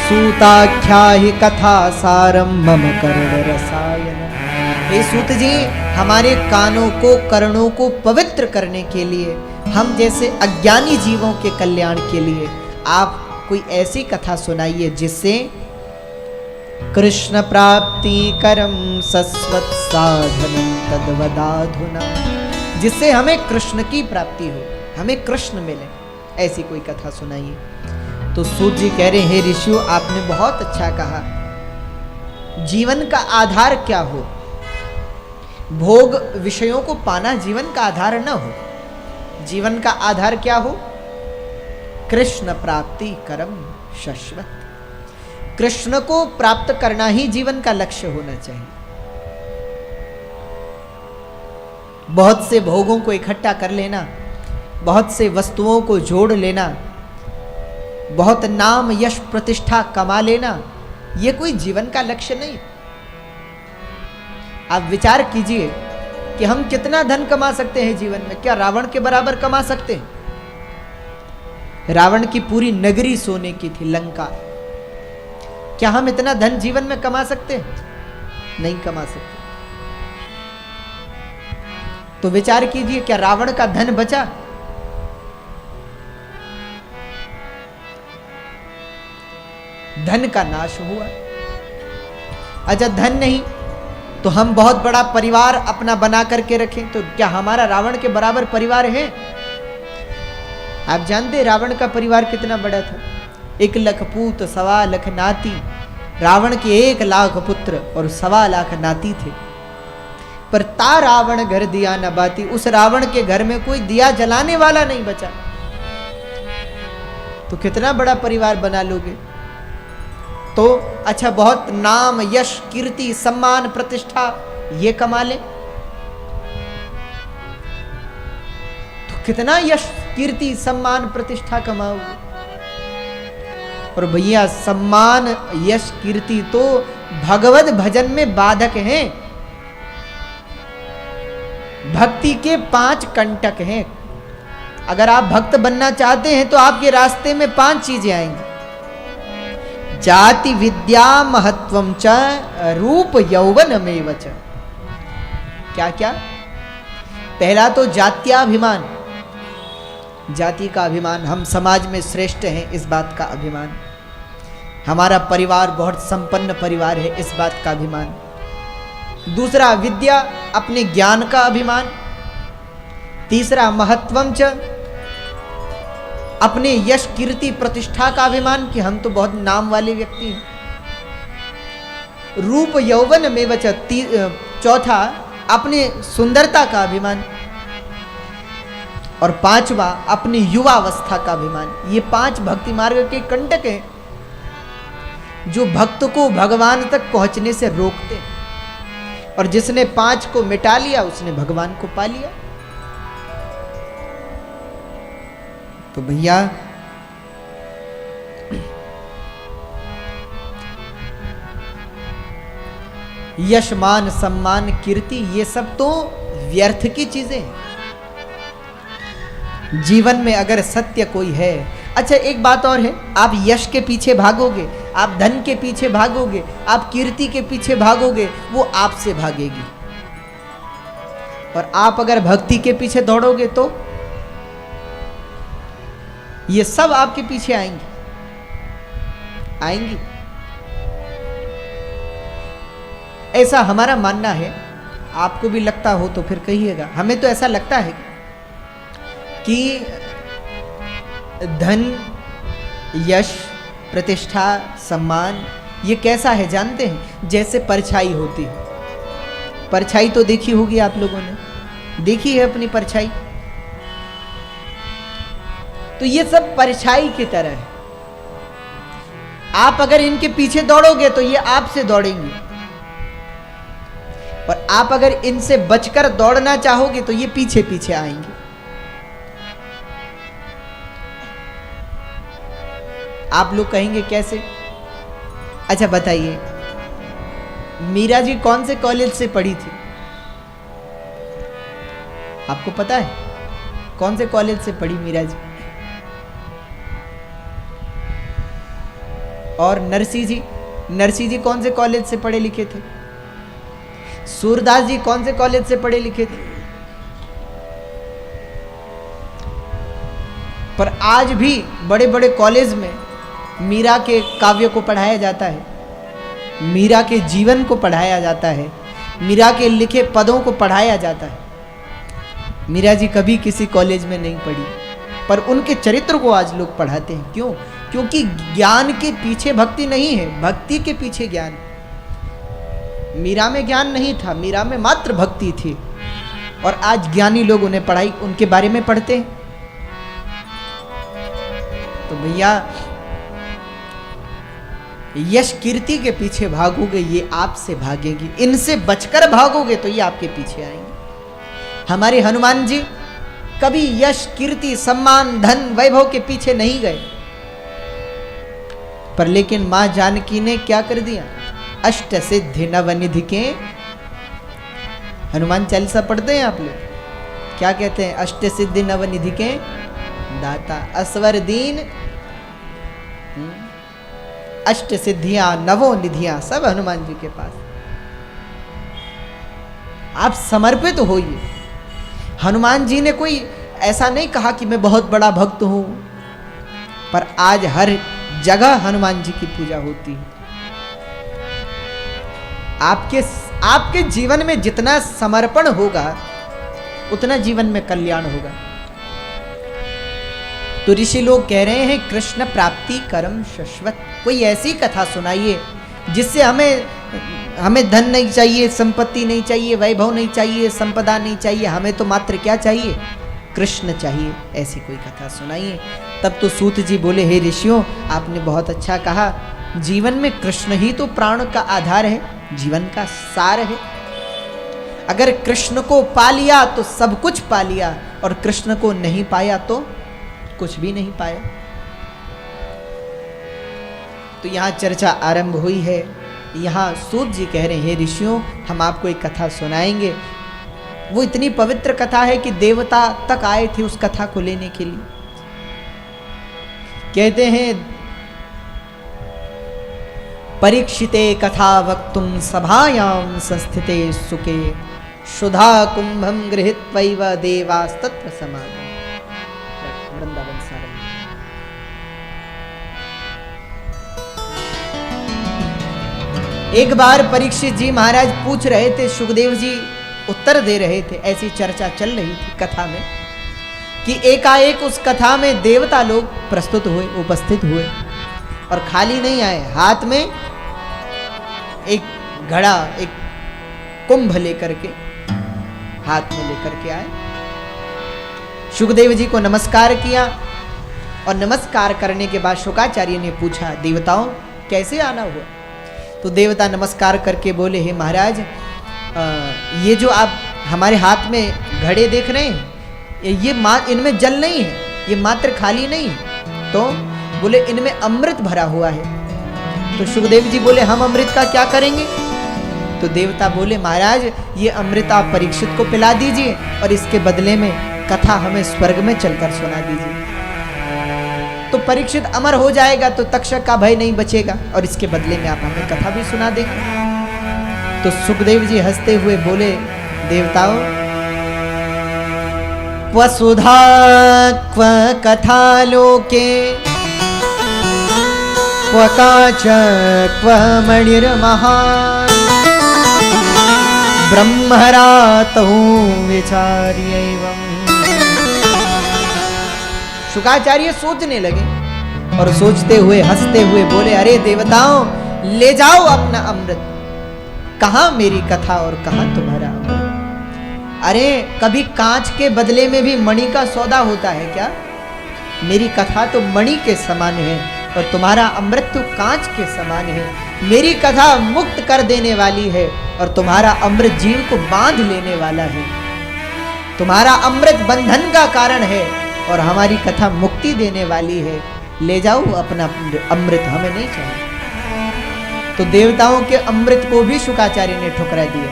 सूताख्या ही कथा सारम मम कर्ण रसायन। हे सूत जी, हमारे कानों को कर्णों को पवित्र करने के लिए, हम जैसे अज्ञानी जीवों के कल्याण के लिए आप कोई ऐसी कथा सुनाइए जिससे कृष्ण प्राप्ति करम सस्वत साधनम तद्वदाधुना, जिससे हमें कृष्ण की प्राप्ति हो, हमें कृष्ण मिले, ऐसी कोई कथा सुनाइए। तो सूत जी कह रहे हैं, हे ऋषियों, आपने बहुत अच्छा कहा। जीवन का आधार क्या हो? भोग विषयों को पाना जीवन का आधार न हो। जीवन का आधार क्या हो? कृष्ण प्राप्ति करम शाश्वत। कृष्ण को प्राप्त करना ही जीवन का लक्ष्य होना चाहिए। बहुत से भोगों को इकट्ठा कर लेना, बहुत से वस्तुओं को जोड़ लेना, बहुत नाम यश प्रतिष्ठा कमा लेना, यह कोई जीवन का लक्ष्य नहीं। आप विचार कीजिए कि हम कितना धन कमा सकते हैं जीवन में। क्या रावण के बराबर कमा सकते हैं? रावण की पूरी नगरी सोने की थी, लंका। क्या हम इतना धन जीवन में कमा सकते हैं? नहीं कमा सकते। तो विचार कीजिए, क्या रावण का धन बचा? धन का नाश हुआ। अच्छा, धन नहीं तो हम बहुत बड़ा परिवार अपना बना करके रखें, तो क्या हमारा रावण के बराबर परिवार है? आप जानते रावण का परिवार कितना बड़ा था? 1 लाख पूत 1.25 लाख नाती। रावण के 1 लाख पुत्र और 1.25 लाख नाती थे। पर ता रावण घर दिया न बाती, उस रावण के घर में कोई दिया जलाने वाला नहीं बचा। तो कितना बड़ा परिवार बना लोगे? तो अच्छा, बहुत नाम यश कीर्ति सम्मान प्रतिष्ठा ये कमा ले तो कितना यश कीर्ति सम्मान प्रतिष्ठा कमाओगे? और भैया, सम्मान यश कीर्ति तो भगवत भजन में बाधक हैं। भक्ति के 5 कंटक हैं। अगर आप भक्त बनना चाहते हैं तो आपके रास्ते में 5 चीजें आएंगी। जाति विद्या महत्वम च रूप यौवनमेव च। क्या क्या? पहला तो जात्याभिमान, जाति का अभिमान, हम समाज में श्रेष्ठ हैं इस बात का अभिमान। हमारा परिवार बहुत संपन्न परिवार है इस बात का अभिमान। दूसरा विद्या, अपने ज्ञान का अभिमान। तीसरा महत्वम च, अपने यश कीर्ति प्रतिष्ठा का अभिमान कि हम तो बहुत नाम वाले व्यक्ति हैं। रूप यौवन में वच, चौथा अपने सुंदरता का अभिमान। और 5वां अपनी युवावस्था का अभिमान। ये 5 भक्ति मार्ग के कंटक हैं जो भक्त को भगवान तक पहुंचने से रोकते हैं। और जिसने 5 को मिटा लिया उसने भगवान को पा लिया। तो भैया, यश मान सम्मान कीर्ति ये सब तो व्यर्थ की चीजें हैं। जीवन में अगर सत्य कोई है, अच्छा एक बात और है, आप यश के पीछे भागोगे, आप धन के पीछे भागोगे, आप कीर्ति के पीछे भागोगे, वो आपसे भागेगी। और आप अगर भक्ति के पीछे दौड़ोगे तो ये सब आपके पीछे आएंगी। ऐसा हमारा मानना है। आपको भी लगता हो तो फिर कहिएगा। हमें तो ऐसा लगता है कि धन यश प्रतिष्ठा सम्मान ये कैसा है जानते हैं? जैसे परछाई होती है। परछाई तो देखी होगी आप लोगों ने, देखी है अपनी परछाई। तो ये सब परछाई की तरह है। आप अगर इनके पीछे दौड़ोगे तो ये आपसे दौड़ेंगे, और आप अगर इनसे बचकर दौड़ना चाहोगे तो ये पीछे पीछे आएंगे। आप लोग कहेंगे कैसे? अच्छा बताइए, मीरा जी कौन से कॉलेज से पढ़ी थी? आपको पता है कौन से कॉलेज से पढ़ी मीरा जी? और नरसिंह जी कौन से कॉलेज से पढ़े लिखे थे? सूरदास जी कौन से कॉलेज से पढ़े लिखे थे? पर आज भी बड़े बड़े कॉलेज में मीरा के काव्य को पढ़ाया जाता है, मीरा के जीवन को पढ़ाया जाता है, मीरा के लिखे पदों को पढ़ाया जाता है। मीरा जी कभी किसी कॉलेज में नहीं पढ़ी, पर उनके चरित्र को आज लोग पढ़ाते हैं। क्यों? क्योंकि ज्ञान के पीछे भक्ति नहीं है, भक्ति के पीछे ज्ञान। मीरा में ज्ञान नहीं था, मीरा में मात्र भक्ति थी, और आज ज्ञानी लोग उन्हें पढ़ाई उनके बारे में पढ़ते हैं। तो भैया यश कीर्ति के पीछे भागोगे, ये आपसे भागेगी। इनसे बचकर भागोगे तो ये आपके पीछे आएंगे। हमारे हनुमान जी कभी यश कीर्ति सम्मान धन वैभव के पीछे नहीं गए, पर लेकिन मां जानकी ने क्या कर दिया? अष्ट सिद्धि नवनिधि के, हनुमान चालीसा पढ़ते हैं आप लोग, क्या कहते हैं? अष्ट सिद्धि नवनिधि के दाता, असवर दीन, अष्ट सिद्धियां नवो निधियां सब हनुमान जी के पास। आप समर्पित होइए। हनुमान जी ने कोई ऐसा नहीं कहा कि मैं बहुत बड़ा भक्त हूं, पर आज हर जगह हनुमान जी की पूजा होती है। आपके जीवन में जितना समर्पण होगा उतना जीवन में कल्याण होगा। तो ऋषि लोग कह रहे हैं कृष्ण प्राप्ति कर्म शाश्वत। कोई ऐसी कथा सुनाइए जिससे हमें धन नहीं चाहिए, संपत्ति नहीं चाहिए, वैभव नहीं चाहिए, संपदा नहीं चाहिए, हमें तो मात्र क्या चाहिए? कृष्ण चाहिए। ऐसी कोई कथा सुनाइए। तब तो सूत जी बोले, हे ऋषियों, आपने बहुत अच्छा कहा, जीवन में कृष्ण ही तो प्राण का आधार है, जीवन का सार है। अगर कृष्ण को पा लिया तो सब कुछ पा लिया, और कृष्ण को नहीं पाया तो कुछ भी नहीं पाया। तो यहां चर्चा आरंभ हुई है। यहां सूत जी कह रहे हैं, हे ऋषियों, हम आपको एक कथा सुनाएंगे। वो इतनी पवित्र कथा है कि देवता तक आए थे उस कथा को लेने के लिए। कहते हैं, परीक्षिते कथा वक्तुम सभायाम संस्थिते सुके, सुधा कुंभम गृहीत्वैव देवास्तत्र समागम। वृंदावन सारंग। एक बार परीक्षित जी महाराज पूछ रहे थे, सुखदेव जी उत्तर दे रहे थे। ऐसी चर्चा चल रही थी कथा में कि एकाएक उस कथा में देवता लोग प्रस्तुत हुए, उपस्थित हुए, और खाली नहीं आए। हाथ में एक घड़ा, एक कुंभ लेकर के, हाथ में लेकर के आए। सुखदेव जी को नमस्कार किया, और नमस्कार करने के बाद शुकाचार्य ने पूछा, देवताओं कैसे आना हुआ? तो देवता नमस्कार करके बोले, हे महाराज, ये जो आप हमारे हाथ में घड़े देख रहे हैं, ये इनमें जल नहीं है, ये मात्र खाली नहीं है। तो बोले, इनमें अमृत भरा हुआ है। तो सुखदेव जी बोले, हम अमृत का क्या करेंगे? तो देवता बोले, महाराज, ये अमृत आप परीक्षित को पिला दीजिए, और इसके बदले में कथा हमें स्वर्ग में चलकर सुना दीजिए। तो परीक्षित अमर हो जाएगा, तो तक्षक का भय नहीं बचेगा, और इसके बदले में आप हमें कथा भी सुना देंगे। तो सुखदेव जी हंसते हुए बोले, देवताओं, क्व सुधा क्व कथा लोके, क्व काच क्व मणिर्महान्, ब्रह्मरातौ विचार्यैवम्। शुकाचार्य सोचने लगे, और सोचते हुए हंसते हुए बोले, अरे देवताओं, ले जाओ अपना अमृत। कहां मेरी कथा और कहां तुम्हारा अमृत? अरे कभी कांच के बदले में भी मणि का सौदा होता है क्या? मेरी कथा तो मणि के समान है, और तुम्हारा अमृत तो कांच के समान है। मेरी कथा मुक्त कर देने वाली है, और तुम्हारा अमृत जीव को बांध लेने वाला है। तुम्हारा अमृत बंधन का कारण है, और हमारी कथा मुक्ति देने वाली है। ले जाओ अपना अमृत, हमें नहीं चाहिए। तो देवताओं के अमृत को भी शुकाचार्य ने ठुकरा दिया।